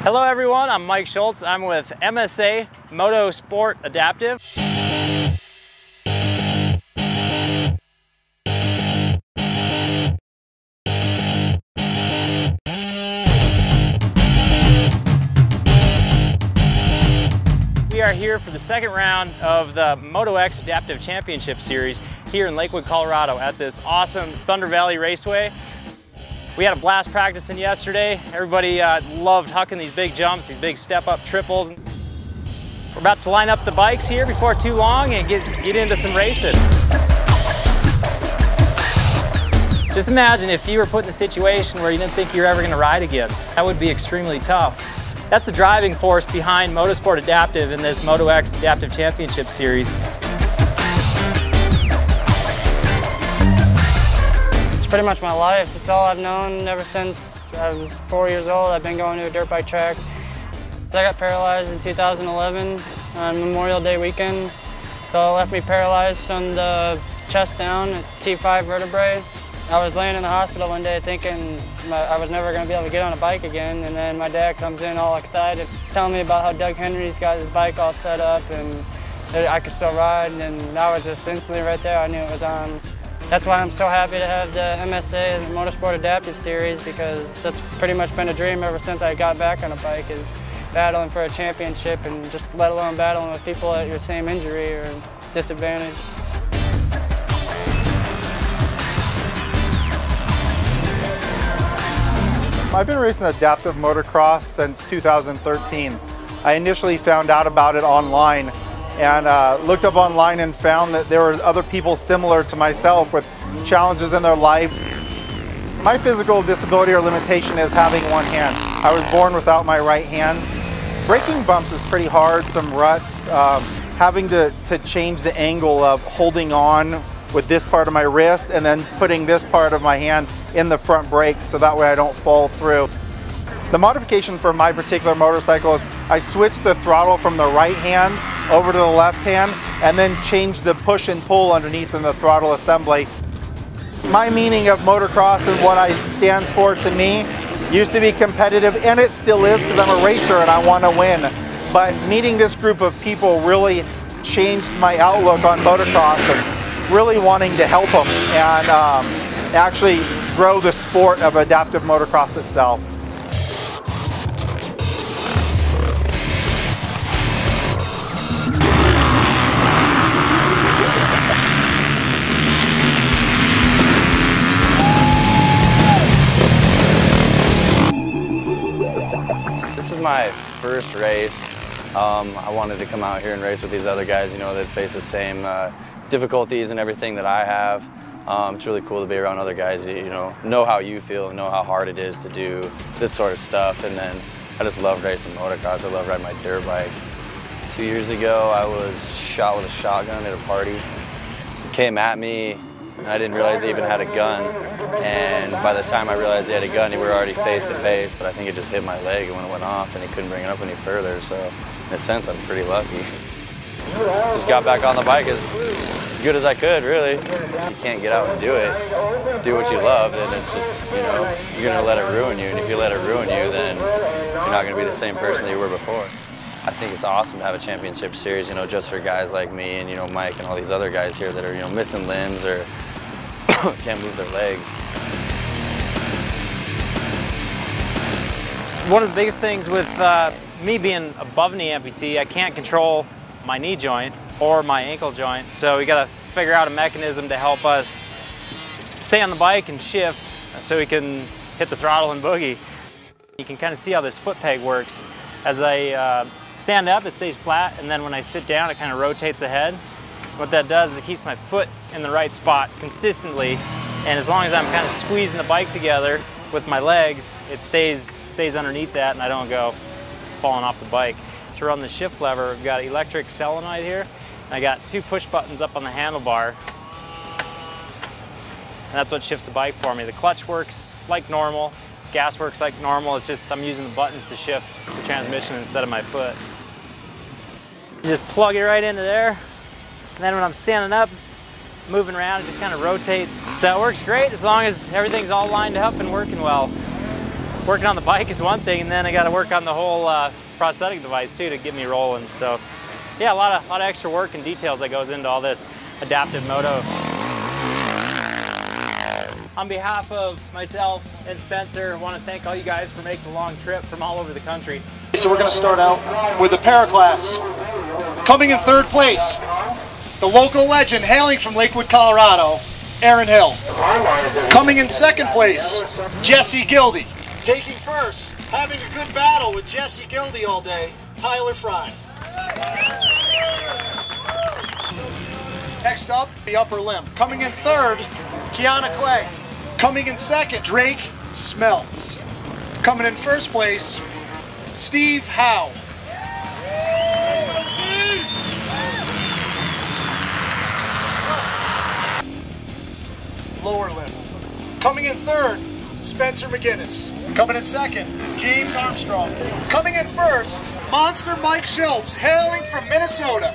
Hello everyone, I'm Mike Schultz. I'm with MSA Moto Sport Adaptive. We are here for the second round of the Moto X Adaptive Championship Series here in Lakewood, Colorado at this awesome Thunder Valley Raceway. We had a blast practicing yesterday. Everybody loved hucking these big jumps, these big step-up triples. We're about to line up the bikes here before too long and get into some racing. Just imagine if you were put in a situation where you didn't think you were ever going to ride again. That would be extremely tough. That's the driving force behind Motorsport Adaptive in this Moto X Adaptive Championship Series. Pretty much my life. It's all I've known ever since I was 4 years old. I've been going to a dirt bike track. I got paralyzed in 2011 on Memorial Day weekend. So it left me paralyzed from the chest down at T5 vertebrae. I was laying in the hospital one day thinking I was never going to be able to get on a bike again, and then my dad comes in all excited, telling me about how Doug Henry's got his bike all set up and that I could still ride, and that was just instantly right there, I knew it was on. That's why I'm so happy to have the MSA, the Motorsport Adaptive Series, because that's pretty much been a dream ever since I got back on a bike, is battling for a championship and just let alone battling with people at your same injury or disadvantage. I've been racing adaptive motocross since 2013. I initially found out about it online and looked up online and found that there were other people similar to myself with challenges in their life. My physical disability or limitation is having one hand. I was born without my right hand. Braking bumps is pretty hard, some ruts, having to change the angle of holding on with this part of my wrist and then putting this part of my hand in the front brake so that way I don't fall through. The modification for my particular motorcycle is I switched the throttle from the right hand over to the left hand and then changed the push and pull underneath in the throttle assembly. My meaning of motocross and what it stands for to me used to be competitive, and it still is because I'm a racer and I want to win. But meeting this group of people really changed my outlook on motocross and really wanting to help them and actually grow the sport of adaptive motocross itself. This is my first race. I wanted to come out here and race with these other guys, you know, that face the same difficulties and everything that I have. It's really cool to be around other guys that, you know how you feel and know how hard it is to do this sort of stuff. And then I just love racing motocross. I love riding my dirt bike. 2 years ago, I was shot with a shotgun at a party. It came at me, and I didn't realize he even had a gun. And by the time I realized he had a gun, we were already face to face. But I think it just hit my leg when it went off, and he couldn't bring it up any further. So in a sense, I'm pretty lucky. Just got back on the bike as good as I could, really. You can't get out and do it. Do what you love, and it's just, you know, you're gonna let it ruin you. And if you let it ruin you, then you're not gonna be the same person that you were before. I think it's awesome to have a championship series, you know, just for guys like me and, you know, Mike and all these other guys here that are, you know, missing limbs or can't move their legs. One of the biggest things with me being a above knee amputee, I can't control my knee joint or my ankle joint, so we got to figure out a mechanism to help us stay on the bike and shift so we can hit the throttle and boogie. You can kind of see how this foot peg works. As I stand up, it stays flat, and then when I sit down, it kind of rotates ahead. What that does is it keeps my foot in the right spot consistently, and as long as I'm kind of squeezing the bike together with my legs, it stays underneath that, and I don't go falling off the bike. To run the shift lever, we've got electric solenoid here, and I got 2 push buttons up on the handlebar, and that's what shifts the bike for me. The clutch works like normal, gas works like normal, it's just I'm using the buttons to shift the transmission instead of my foot. You just plug it right into there, and then when I'm standing up, moving around, it just kind of rotates. So it works great as long as everything's all lined up and working well. working on the bike is one thing, and then I got to work on the whole prosthetic device too to get me rolling. So yeah, a lot of extra work and details that goes into all this adaptive moto. On behalf of myself and Spencer, I want to thank all you guys for making the long trip from all over the country. So we're going to start out with the Paraclass. Coming in third place, the local legend hailing from Lakewood, Colorado, Aaron Hill. Coming in second place, Jesse Gildy. Taking first, having a good battle with Jesse Gildy all day, Tyler Fry. Next up, the upper limb. Coming in third, Kiana Clay. Coming in second, Drake Smeltz. Coming in first place, Steve Howe. Lower limb. Coming in third, Spencer McGinnis. Coming in second, James Armstrong. Coming in first, Monster Mike Schultz, hailing from Minnesota.